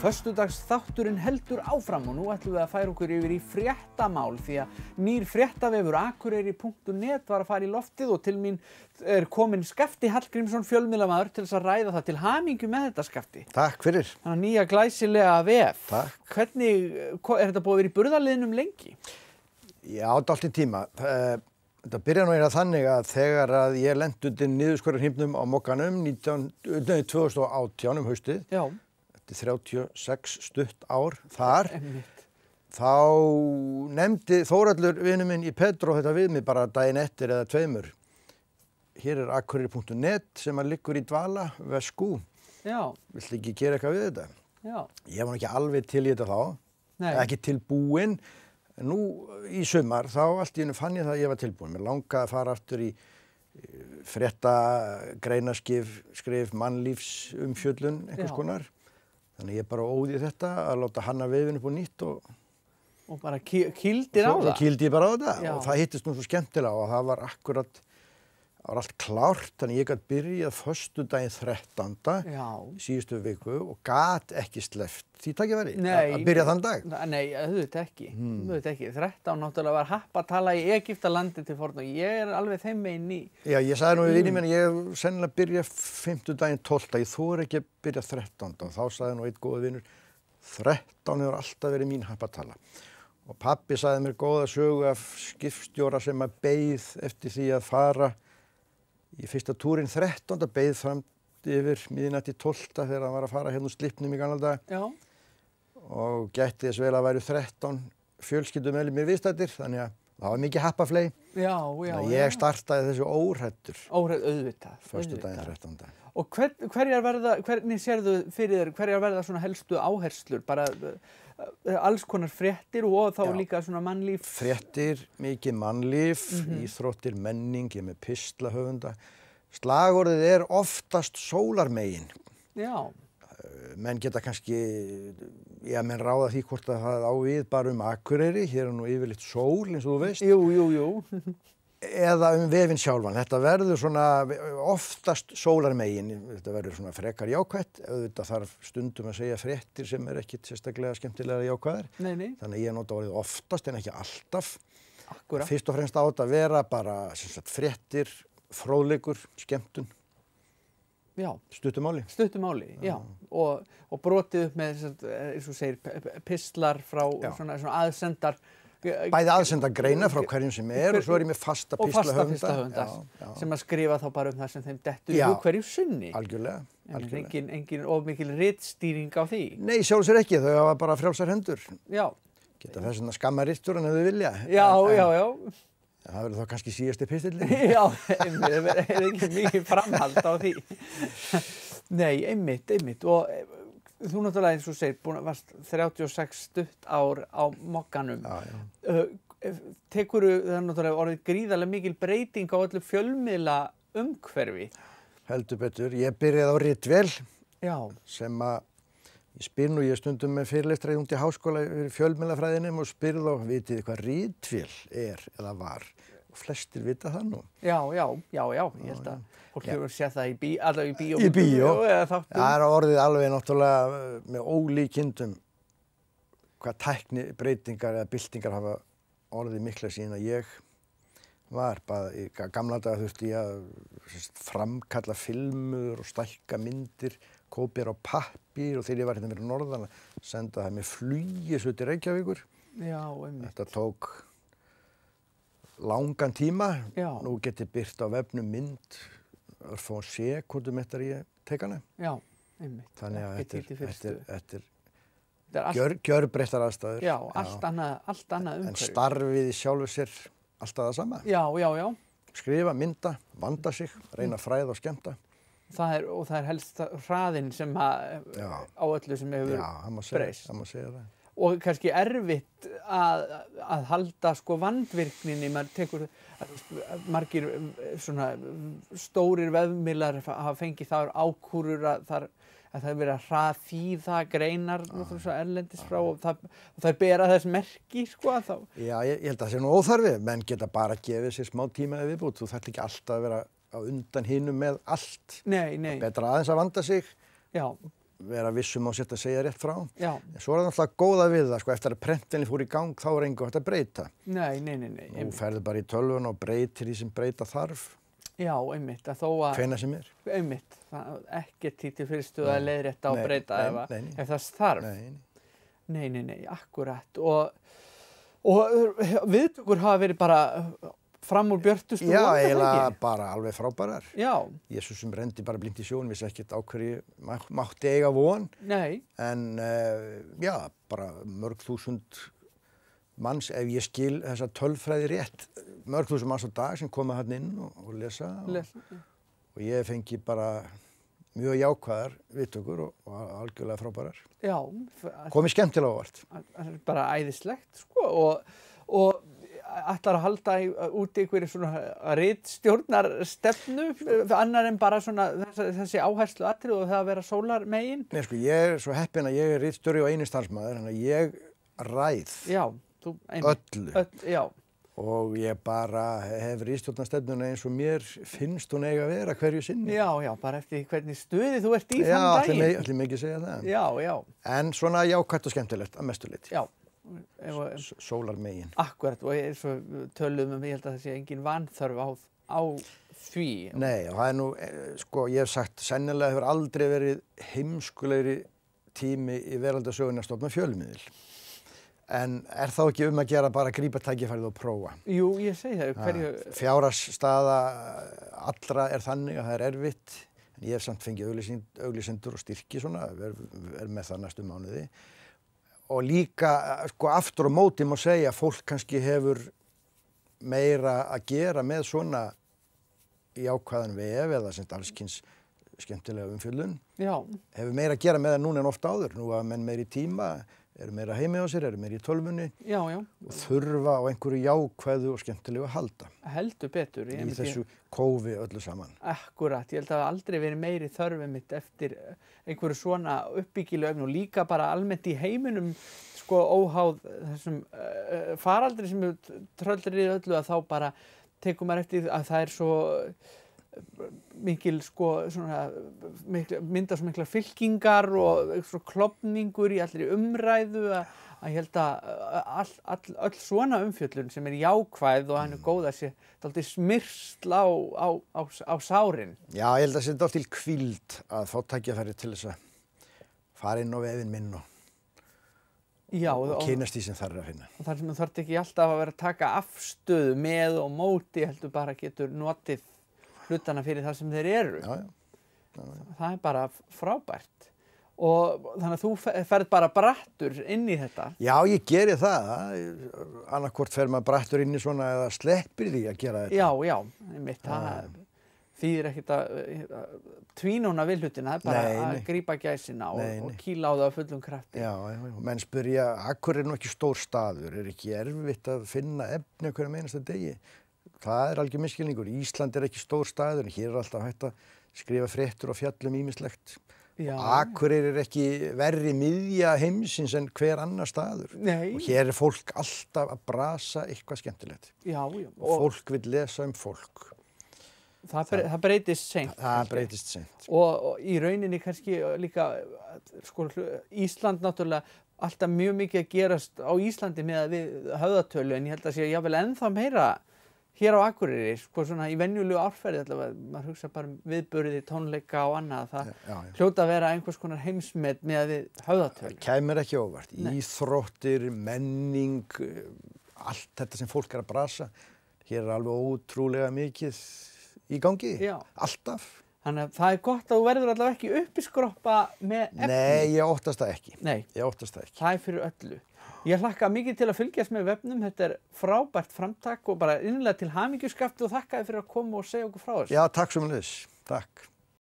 Föstudagsþátturinn heldur áfram og nú ætlum við að færa okkur yfir í fréttamál því að nýr fréttavefur Akureyri.net var að fara í loftið og til mín kominn Skafti Hallgrímsson fjölmiðlamaður til þess að ræða það. Til hamingju með þetta, Skafti. Takk fyrir. Þannig að nýja glæsilega vef. Takk. Hvernig, þetta búið að vera í burðarliðnum lengi? Já, dálítið tíma. Þetta byrja nú þannig að þegar að ég lenti undir niðurskurðarhnífnum á Mogganum 2018 haustið. Já. 36 stutt ár þar, þá nefndi Þórhallur vinur minn í Pedro þetta við mig bara daginn eftir eða tveimur. Hér Akureyri.net sem að liggur í dvala, vesku. Já. Viltu ekki gera eitthvað við þetta? Já. Ég var ekki alveg til í þetta þá, ekki tilbúinn. Nú í sumar þá allt í einu fann ég það að ég var tilbúinn. Mér langaði að fara aftur í fréttagreinaskrift, mannlífsumfjöllun, einhvers konar. Þannig ég bara óði þetta að láta hanna vefinn upp á nýtt og bara kýldir á það? Svo kýldi ég bara á það og það hittist nú svo skemmtilega og það var akkurat, það var allt klárt, þannig ég gat byrjað föstudaginn 13. Síðustu viku og gat ekki sleppt því tækifæri að byrja þann dag. Nei, auðvitað ekki. 13 náttúrulega var happatala í Egyptalandi til forna og ég alveg þeim meginn í. Já, ég sagði nú við vininn minn, ég sennilega byrja 5. 12. Ég þori ekki að byrja 13. Og þá sagði nú einn góður vinur, 13 hefur alltaf verið mín happatala. Og pabbi sagði mér góða sögu af skipstjóra sem að beið eftir því að fara í fyrsta túrinn 13. beið fram yfir miðnætti 12. þegar hann var að fara hérna úr Slippnum í gamla daga. Já. Og gætti þess vel að væru 13 fjölskyldumeðlimir viðstaddir, þannig að það var mikið happafley. Já. Ég startaði þessu óhræddur. Auðvitað. Föstudaginn 13. Og hvernig sérðu fyrir þér, hverjar verða svona helstu áherslur? Bara alls konar fréttir og þá líka svona mannlíf? Fréttir, mikið mannlíf, íþróttir, menning, ég með pistlahöfunda. Slagorðið oftast sólarmegin. Já. Menn geta kannski, menn ráða því hvort að það á við bara Akureyri, hér nú yfirleitt sól eins og þú veist. Jú. Eða vefinn sjálfan. Þetta verður svona oftast sólarmegin, þetta verður svona frekar jákvætt. Auðvitað þarf stundum að segja fréttir sem ekkit sérstaklega skemmtilega jákvæðar. Nei. Þannig að ég nota orðið oftast en ekki alltaf. Akkúrat. Fyrst og fremst á þetta að vera bara fréttir, fróðleikur, skemmtun. Já. Stuttumáli, já. Og brotið upp með, eins og segir, pistlar frá svona aðsendar. Bæði aðsendar greina frá hverjum sem og svo ég með fasta pislahöfunda. Sem að skrifa þá bara það sem þeim dettur í hverju sinni. Algjörlega. Engin of mikil ritstýring á því. Nei, sjálfs ekki, þau hafa bara frjálsar hendur. Já. Geta þess að skamma ritstjórann ef þau vilja. Já. Það verður þá kannski síðasti pistillinn. Já, er ekki mikið framhald á því. Nei, einmitt. Og þú náttúrulega, eins og segir, varst 36 stutt ár á Mogganum. Tekurðu, það náttúrulega orðið gríðarlega mikil breyting á öllu fjölmiðla umhverfi? Heldur betur. Ég byrjaði á ritvél sem að ég spyr nú, ég stundum með fyrirlestrar út í háskóla í fjölmiðlafræðinum og spyrð þá, vitið þið hvað ritvél eða var? Og flestir vita það nú. Já, ég held að fólk hefur séð það allavega í bíó. Í bíó, það orðið alveg náttúrulega með ólíkindum hvað tæknibreytingar eða byltingar hafa orðið mikla síðan að ég var. Bara í gamla daga þurfti ég að framkalla filmur og stækka myndir, kópíur á pappír og þegar ég var hérna fyrir norðan að senda það með flugi svo til Reykjavíkur. Já, einmitt. Þetta tók langan tíma. Já. Nú get ég birt á vefnum mynd, örfá sekúndum eftir ég tek hana. Já, einmitt. Þannig að þetta er gjörbreyttar aðstæður. Já, allt annað umhverfi. En starfið í sjálfu sér alltaf það sama. Já. Skrifa, mynda, vanda sig, reyna að fræða og skemmta. Það er helst hraðinn sem á öllu sem hefur breyst. Já, það má segja það. Og kannski erfitt að halda vandvirkninni, margir svona stórir vefmiðlar hafa fengið þar ákúrur að það er verið að hraðþýða greinar erlendis frá og það bera þess merki, þá. Já, ég held að það sé nú óþarfi, menn geta bara gefið sér smá tíma viðbútt, þú þarft ekki alltaf að vera á undan hinum með allt. Nei. Betra aðeins að vanda sig. Já. vera vissum á sitt að segja rétt frá. Já. En svo er það náttúrulega góða við það, sko, eftir að prentinni fór í gang, þá er engu hægt að breyta. Nei. Nú ferðu bara í tölvun og breytir því sem breyta þarf. Já, einmitt, að þó að... Hvenær sem er. Einmitt, ekkert því til fyrirstuð að leiðrétta og breyta ef það þarf. Nei, akkurat. Og viðtökur hafa verið bara fram úr björtustu Já, eiginlega bara alveg frábærar. Já. Jesús sem rendi bara blint í sjón, vissi ekkert á hverju mátti eiga von. Nei. En já, bara mörg þúsund manns, ef ég skil þessa tölfræði rétt, mörg þúsund manns á dag sem koma hann inn og lesa. Og ég fengi bara mjög jákvæðar viðtökur og algjörlega frábærar. Já. Komið skemmtilega ávart. Bara æðislegt, sko, og ætlar að halda út í einhverju svona ritstjórnarstefnu, annar en bara svona þessi áherslu atriði og það að vera sólarmegin? Nei, sko, ég er svo heppinn að ég er ritstjóri og eini starfsmaður, þannig að ég ræð öllu. Já. Og ég bara hef ritstjórnarstefnuna eins og mér finnst hún eiga að vera hverju sinni. Já, bara eftir hvernig stuði þú ert í þann daginn. Já, ætlum ekki að segja það. Já. En svona jákvætt og skemmtilegt að mestu leyti. Já. Sólarmegin. Akkurat, og eins og tölum ég held að það sé engin vanþörf á því. Nei, og það er nú, sko, ég hef sagt, sennilega hefur aldrei verið heimskulegri tími í veraldarsögunni að stofna fjölmiðil. En er þá ekki að gera bara að grípa tækifærið og prófa? Jú, ég segi það. Fjárhagsstaða allra er þannig að það er erfitt. En ég hef samt fengið auglýsendur og styrki svona, er með það næstu mánuði. Og líka, sko, aftur á móti má segja að fólk kannski hefur meira að gera með svona jákvæðan vef eða sem allskyns skemmtilega umfjöllun. Já. Hefur meira að gera með það núna en oft áður. Nú að menn meira í tíma, eru meira heimi á sér, eru meira í tölvunni. Já. Og þurfa á einhverju jákvæðu og skemmtilegu að halda. Heldur betur. Í þessu kófi öllu saman. Akkurat, ég held að það aldrei verið meiri þörfum mitt eftir einhverju svona uppbyggilega efni og líka bara almennt í heiminum, sko, óháð þessum faraldri sem tröllir í öllu að þá bara tekur maður eftir að það er svo mikil, sko, svona mynda svo mikla fylkingar og svo klofningur í allri umræðu að ég held að öll svona umfjöllun sem er jákvæð og hann er góð að sé dálítið smyrsl á sárin. Já, ég held að það sé dálítið hvíld að fá tækifæri til þess að fara inn á vefinn minn og kynnast því sem þar er að finna. Og þar sem þú þarft ekki alltaf að vera að taka afstöðu með og móti, heldur bara getur notið hlutana fyrir það sem þeir eru. Já. Það er bara frábært. Og þannig að þú ferð bara brattur inn í þetta? Já, ég geri það. Annarkvort fer maður brattur inn í svona eða sleppir því að gera þetta. Já, einmitt. Það þýðir ekkert að tvínóna við hlutina, það er bara að grípa gæsina og kýla á það á fullum krafti. Já. Menn spyrja, akkur er nú ekki stór staður? Er ekki erfitt að finna efni hverjum einasta degi? Það er algjör misskilningur. Ísland er ekki stór staður, en hér er alltaf hægt að skrifa fréttur og fjallum ýmislegt. Akureyri er ekki verri miðja heimsins en hver annar staður. Nei. Og hér er fólk alltaf að brasa eitthvað skemmtilegt. Já. Og fólk vill lesa fólk. Það breytist seint. Það breytist seint. Og í rauninni kannski líka, sko, Ísland náttúrulega alltaf mjög mikið að gerast á Íslandi með við höfðatölu, en ég held að sé jáfnvel ennþá meira hér á Akureyri, sko, svona í venjulegu árferði allavega, maður hugsa bara viðburði, tónleika og annað, það hljóta að vera einhvers konar heimsmet með við höfðatölu. Það kæmur ekki óvart. Íþróttir, menning, allt þetta sem fólk er að brasa, hér er alveg ótrúlega mikið í gangi. Já. Alltaf. Þannig að það er gott að þú verður allavega ekki uppiskroppa með efni. Nei, ég óttast það ekki. Nei. Ég óttast það ekki. Það er fyrir öllu. Ég hlakka mikið til að fylgjast með vefnum, þetta er frábært framtak og bara innilega til hamingjuskapti og þakka þér fyrir að koma og segja okkur frá þessu. Já, takk sömuleiðis. Takk.